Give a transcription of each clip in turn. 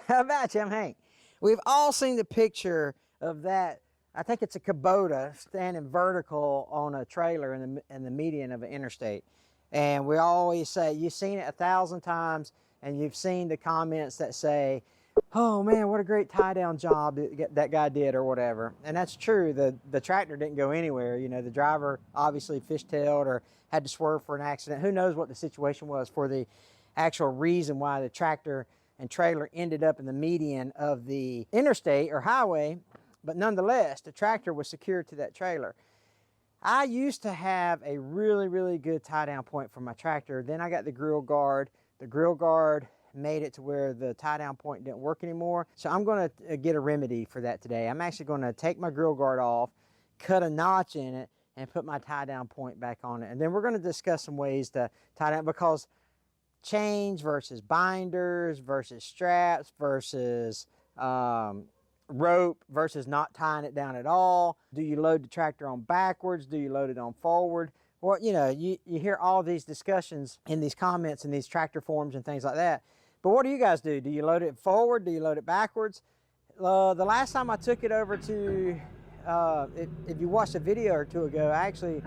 How about you? I'm Hank. We've all seen the picture of that. I think it's a Kubota standing vertical on a trailer in the median of an interstate. And we always say, you've seen it 1,000 times, and you've seen the comments that say, oh man, what a great tie down job that guy did, or whatever. And that's true. The tractor didn't go anywhere. You know, the driver obviously fishtailed or had to swerve for an accident. Who knows what the situation was for the actual reason why the tractor and trailer ended up in the median of the interstate or highway. But nonetheless, the tractor was secured to that trailer. I used to have a really, really good tie down point for my tractor. Then I got the grill guard. The grill guard made it to where the tie down point didn't work anymore. So I'm going to get a remedy for that today. I'm actually going to take my grill guard off, cut a notch in it, and put my tie down point back on it. And then we're going to discuss some ways to tie down, because chains versus binders versus straps versus rope versus not tying it down at all. Do you load the tractor on backwards? Do you load it on forward? Well, you know, you hear all these discussions in these comments and these tractor forums and things like that. But what do you guys do? Do you load it forward? Do you load it backwards? The last time I took it over to, if you watched a video or two ago, I actually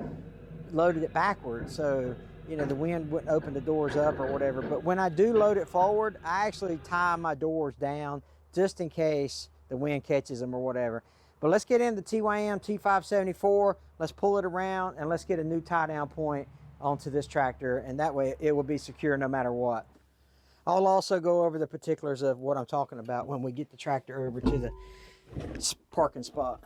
loaded it backwards. So, you know, the wind wouldn't open the doors up or whatever. But when I do load it forward, I actually tie my doors down just in case the wind catches them or whatever. But let's get into TYM T574. Let's pull it around and let's get a new tie down point onto this tractor. And that way it will be secure no matter what. I'll also go over the particulars of what I'm talking about when we get the tractor over to the parking spot.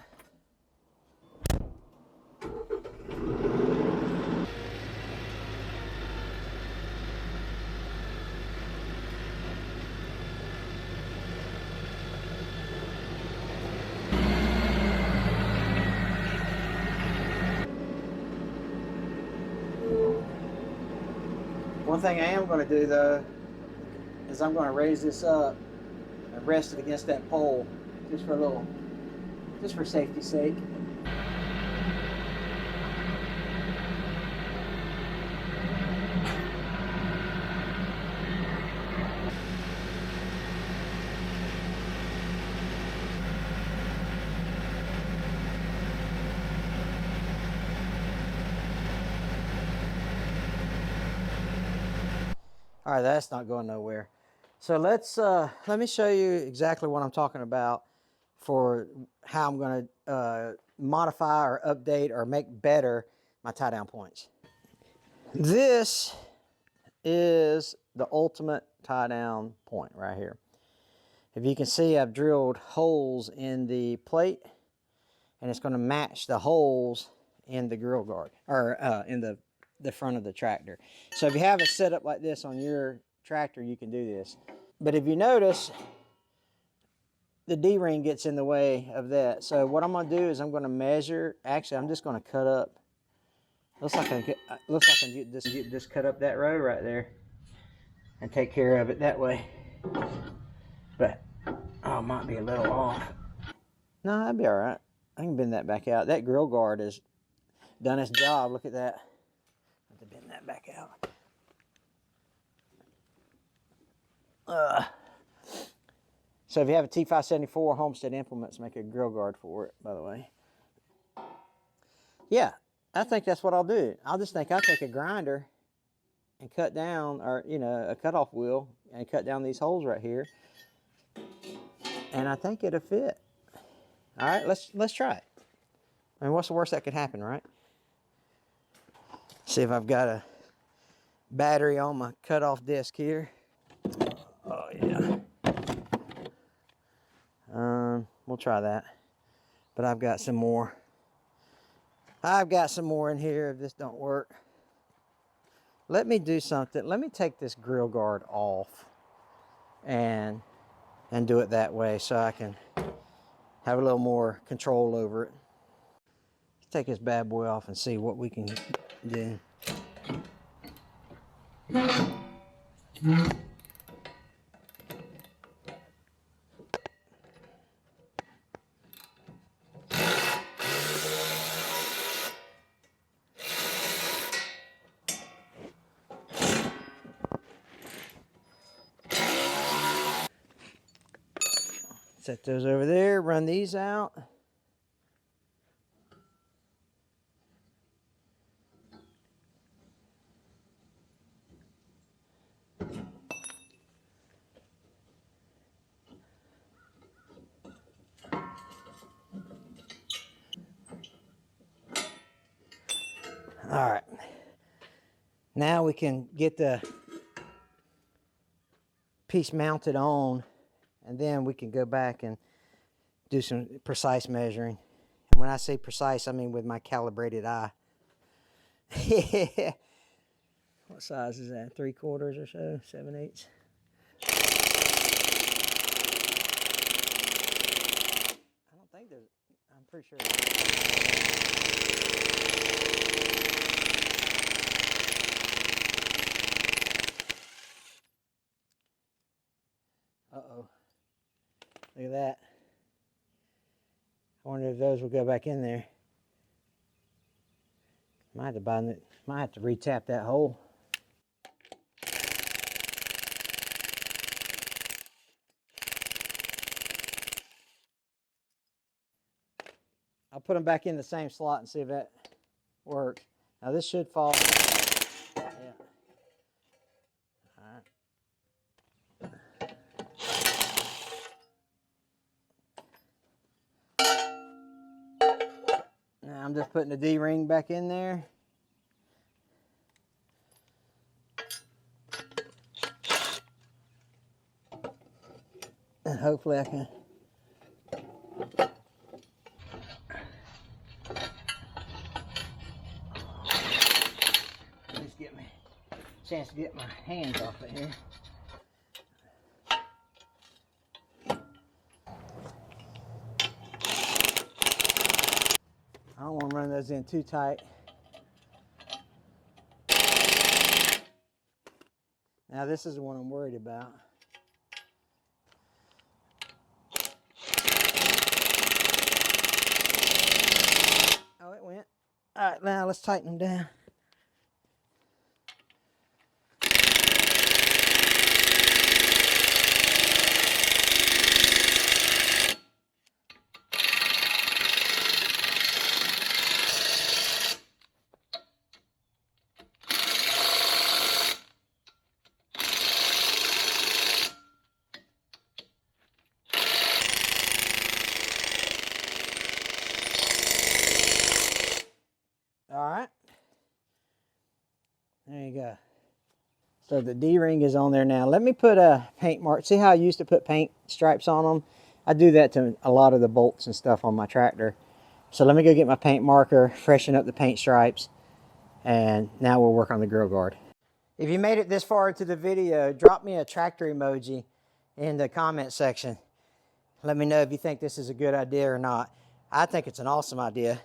One thing I am going to do though is I'm going to raise this up and rest it against that pole just for safety's sake. All right, that's not going nowhere. So let me show you exactly what I'm talking about for how I'm going to modify or update or make better my tie down points. This is the ultimate tie down point right here. If you can see, I've drilled holes in the plate, and it's going to match the holes in the grill guard, or in the front of the tractor. So if you have it set up like this on your tractor, you can do this. But if you notice, the D-ring gets in the way of that. So what I'm going to do is I'm going to measure. Actually, I'm just going to cut up. Looks like I can just cut up that row right there and take care of it that way. But oh, it might be a little off. No, that'd be all right. I can bend that back out. That grill guard has done its job. Look at that. I have to bend that back out. So if you have a T574, Homestead Implements make a grill guard for it, by the way. Yeah, I think that's what I'll do. I'll take a grinder and cut down, or you know, a cutoff wheel, and cut down these holes right here. And I think it'll fit. All right, let's try it. I mean, what's the worst that could happen, right? See if I've got a battery on my cutoff disc here. Oh yeah. We'll try that. But I've got some more. I've got some more in here if this don't work. Let me do something. Let me take this grill guard off and do it that way so I can have a little more control over it. Let's take this bad boy off and see what we can do. Set those over there, run these out. All right. Now we can get the piece mounted on, and then we can go back and do some precise measuring. And when I say precise, I mean with my calibrated eye. What size is that? 3/4 or so? 7/8? I don't think there's, I'm pretty sure. Uh-oh. Look at that. I wonder if those will go back in there. Might have to re-tap that hole. I'll put them back in the same slot and see if that works. Now this should fall. Yeah. All right. Now I'm just putting the D-ring back in there. And hopefully I can. Just get me a chance to get my hands off it here. I don't want to run those in too tight. Now this is the one I'm worried about. Oh, it went. All right, now let's tighten them down. All right. There you go. So the D-ring is on there now. Let me put a paint mark. See how I used to put paint stripes on them? I do that to a lot of the bolts and stuff on my tractor. So let me go get my paint marker, freshen up the paint stripes, and now we'll work on the grill guard. If you made it this far into the video, drop me a tractor emoji in the comment section. Let me know if you think this is a good idea or not. I think it's an awesome idea.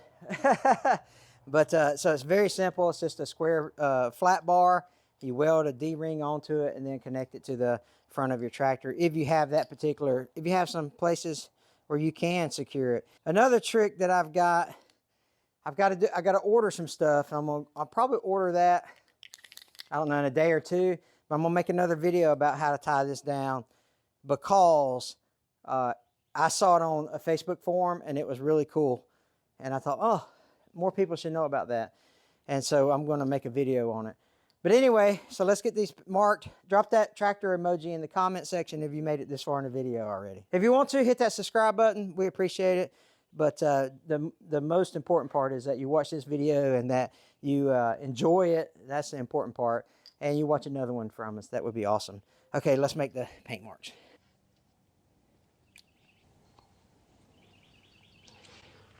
But so it's very simple. It's just a square flat bar. You weld a D-ring onto it and then connect it to the front of your tractor. If you have that particular, if you have some places where you can secure it. Another trick that I've got to order some stuff. I'll probably order that, I don't know, in a day or two. But I'm gonna make another video about how to tie this down, because I saw it on a Facebook forum and it was really cool. And I thought, oh, more people should know about that. And so I'm going to make a video on it. But anyway, so let's get these marked. Drop that tractor emoji in the comment section if you made it this far in the video already. If you want to, hit that subscribe button. We appreciate it. But the most important part is that you watch this video and that you enjoy it. That's the important part. And you watch another one from us. That would be awesome. Okay, let's make the paint marks.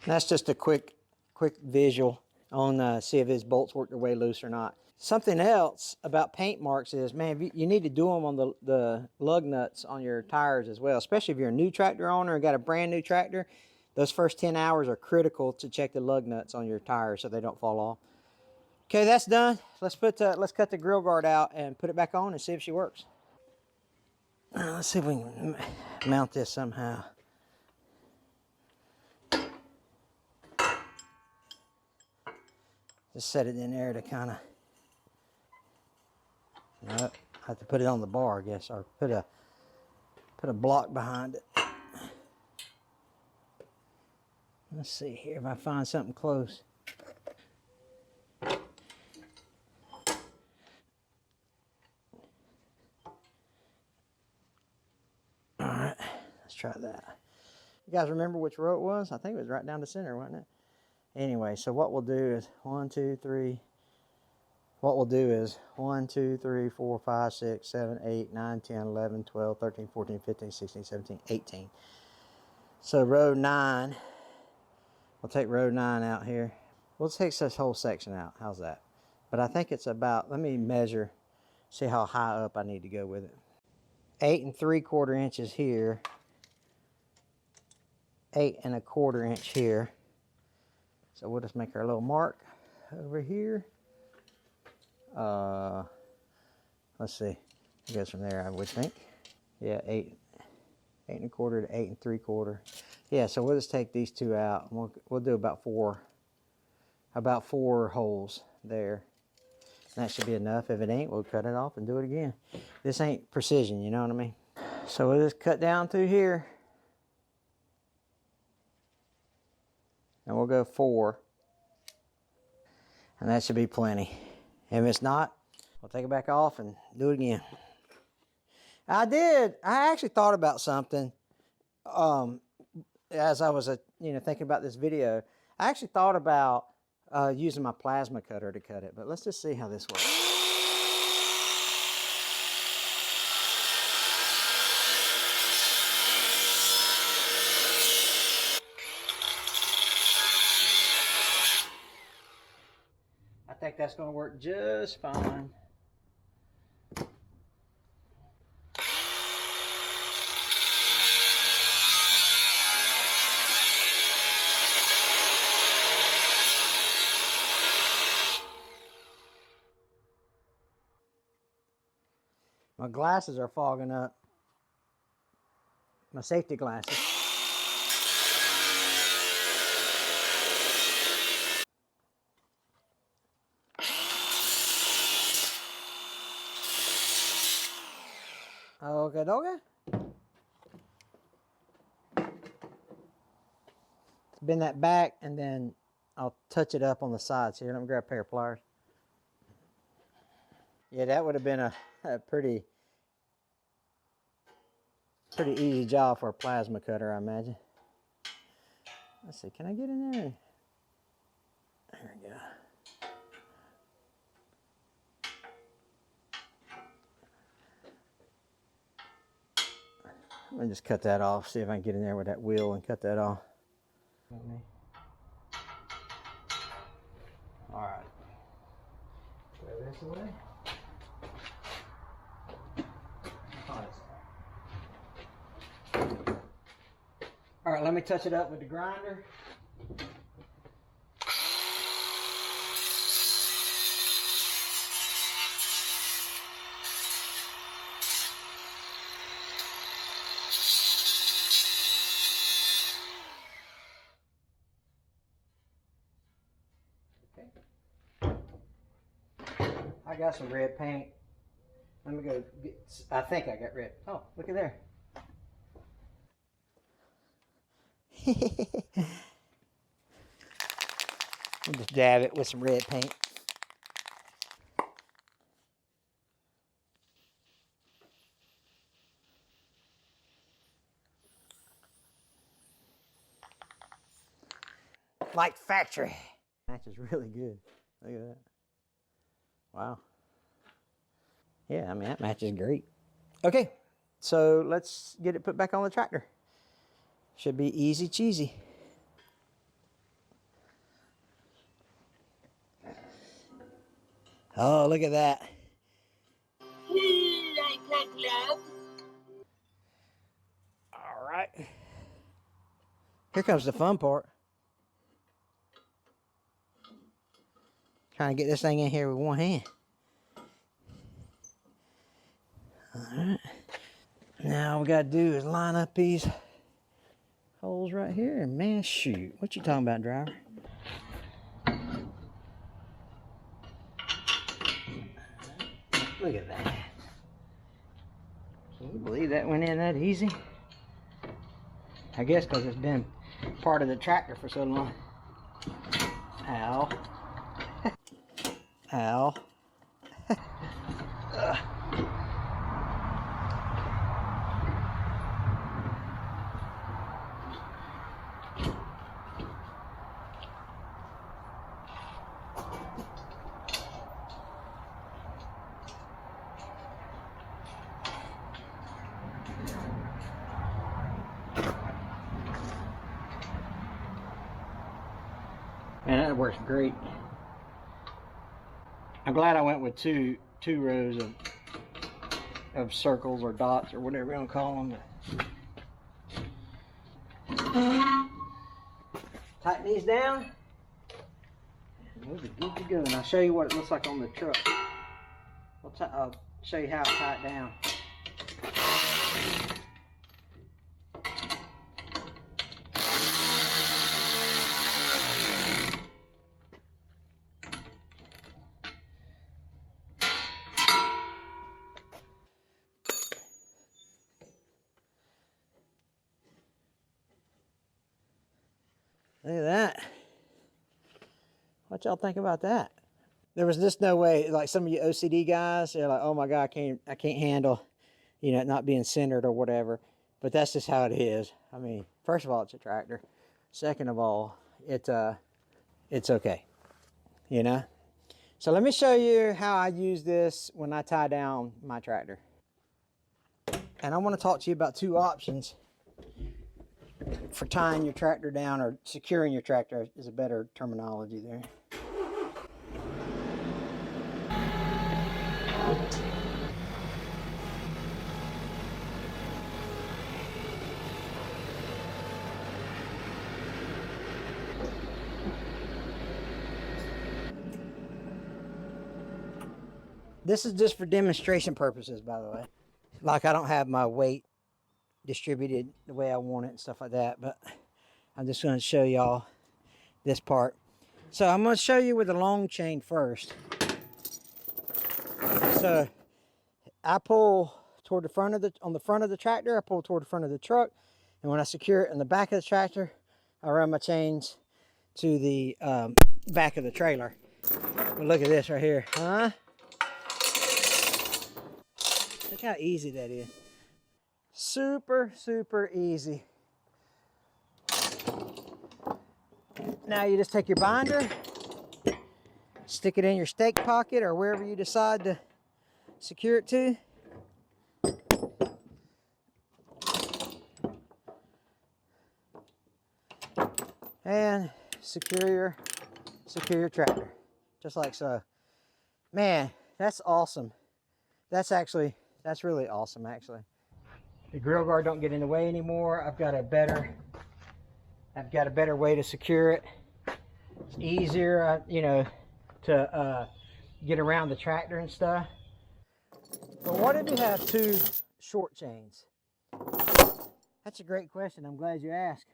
That's just a quick visual on see if his bolts work their way loose or not. Something else about paint marks is, man, you need to do them on the lug nuts on your tires as well, especially if you're a new tractor owner and got a brand new tractor. Those first 10 hours are critical to check the lug nuts on your tires so they don't fall off. Okay, that's done. Let's cut the grill guard out and put it back on and see if she works. Let's see if we can mount this somehow. Just set it in there to kind of, I have to put it on the bar, I guess, or put a block behind it. Let's see here if I find something close. Alright, let's try that. You guys remember which row it was? I think it was right down the center, wasn't it? Anyway, so what we'll do is 1, 2, 3. What we'll do is 1, 2, 3, 4, 5, 6, 7, 8, 9, 10, 11, 12, 13, 14, 15, 16, 17, 18. So row 9, we'll take row 9 out here. We'll take this whole section out. How's that? But I think it's about, let me measure, see how high up I need to go with it. 8 3/4 inches here. 8 1/4 inch here. So we'll just make our little mark over here. Let's see. It goes from there, I would think. Yeah, 8 1/4 to 8 3/4. Yeah, so we'll just take these two out. We'll do about four holes there. And that should be enough. If it ain't, we'll cut it off and do it again. This ain't precision, you know what I mean? So we'll just cut down through here. And we'll go 4. And that should be plenty. If it's not, we'll take it back off and do it again. I actually thought about something as I was thinking about this video. I actually thought about using my plasma cutter to cut it, but let's just see how this works. I think that's going to work just fine. My glasses are fogging up. My safety glasses. Okay, okay. Bend that back and then I'll touch it up on the sides here. Let me grab a pair of pliers. Yeah, that would have been a pretty easy job for a plasma cutter, I imagine. Let's see, can I get in there? There we go. Let me just cut that off, see if I can get in there with that wheel and cut that off. All right. Throw this away. All right, let me touch it up with the grinder. I got some red paint. Let me go get, I think I got red. Oh, look at there. I'll just dab it with some red paint. Like factory. Matches really good. Look at that. Wow. Yeah, I mean, that matches great. Okay, so let's get it put back on the tractor. Should be easy cheesy. Oh, look at that. All right. Here comes the fun part. Trying to get this thing in here with one hand. All right. Now all we got to do is line up these holes right here, and man, shoot. What you talking about, driver? Look at that. Can you believe that went in that easy? I guess because it's been part of the tractor for so long. Ow. Ow. Man, that works great. I'm glad I went with two rows of circles or dots or whatever you want to call them. Tighten these down. We'll be good to go. And I'll show you what it looks like on the truck. I'll show you how it's tied down. Look at that. What y'all think about that? There was just no way, like some of you OCD guys, they're like, oh my God, I can't handle, you know, it not being centered or whatever. But that's just how it is. I mean, first of all, it's a tractor. Second of all, it's okay, you know? So let me show you how I use this when I tie down my tractor. And I want to talk to you about two options for tying your tractor down, or securing your tractor is a better terminology there. This is just for demonstration purposes, by the way. Like, I don't have my weight distributed the way I want it and stuff like that, but I'm just going to show y'all this part. So I'm going to show you with the long chain first. So I pull toward the front of on the front of the tractor, I pull toward the front of the truck, and when I secure it in the back of the tractor, I run my chains to the back of the trailer. But look at this right here, huh? Look how easy that is. Super, super easy. Now you just take your binder, stick it in your stake pocket or wherever you decide to secure it to. And secure your tractor, just like so. Man, that's awesome. That's really awesome, actually. The grill guard don't get in the way anymore. I've got a better way to secure it. It's easier, you know, to get around the tractor and stuff. But what if you have two short chains? That's a great question. I'm glad you asked.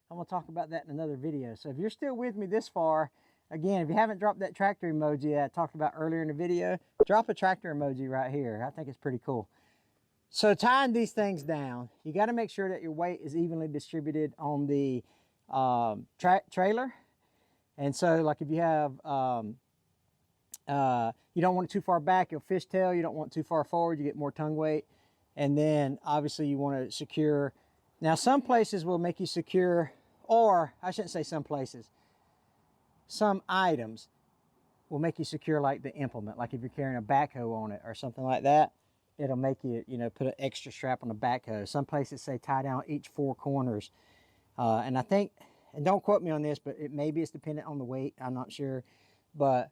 I'm going to talk about that in another video. So if you're still with me this far, again, if you haven't dropped that tractor emoji that I talked about earlier in the video, drop a tractor emoji right here. I think it's pretty cool. So tying these things down, you got to make sure that your weight is evenly distributed on the trailer. And so, like, if you have, you don't want it too far back, you'll fishtail. You don't want it too far forward, you get more tongue weight. And then, obviously, you want to secure. Now, some places will make you secure, or I shouldn't say some places. Some items will make you secure, like the implement. Like if you're carrying a backhoe on it or something like that, it'll make you, you know, put an extra strap on the backhoe. Some places say tie down each four corners. And I think, and don't quote me on this, but maybe it's dependent on the weight. I'm not sure. But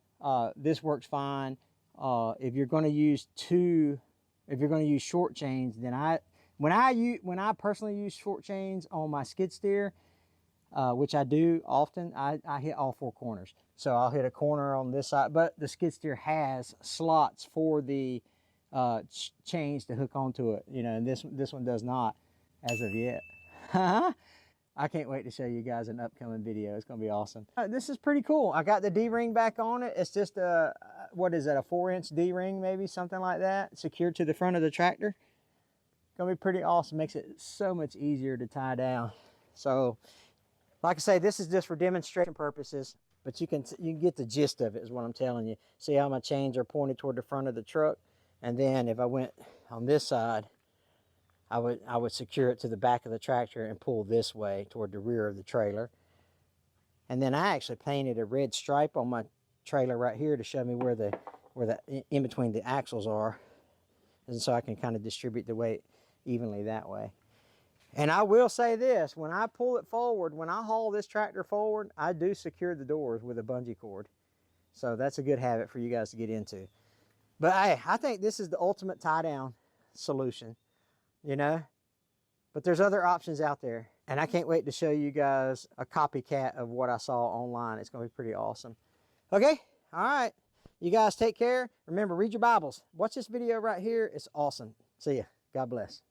this works fine. If you're going to use short chains, then when I personally use short chains on my skid steer, which I do often, I hit all four corners. So I'll hit a corner on this side, but the skid steer has slots for the chains to hook onto it, you know, and this one does not as of yet. I can't wait to show you guys an upcoming video. It's gonna be awesome. This is pretty cool. I got the D-ring back on it. It's just a, what is that, a 4-inch D-ring, maybe something like that, secured to the front of the tractor. Gonna be pretty awesome. Makes it so much easier to tie down. So Like I say, this is just for demonstration purposes, but you can get the gist of it is what I'm telling you. See how my chains are pointed toward the front of the truck? And then if I went on this side, I would secure it to the back of the tractor and pull this way toward the rear of the trailer. And then I actually painted a red stripe on my trailer right here to show me where the in between the axles are, and so I can kind of distribute the weight evenly that way. And I will say this, when I pull it forward, when I haul this tractor forward, I do secure the doors with a bungee cord. So that's a good habit for you guys to get into. But hey, I think this is the ultimate tie down solution, you know? But there's other options out there. And I can't wait to show you guys a copycat of what I saw online. It's gonna be pretty awesome. Okay, all right. You guys take care. Remember, read your Bibles. Watch this video right here. It's awesome. See ya. God bless.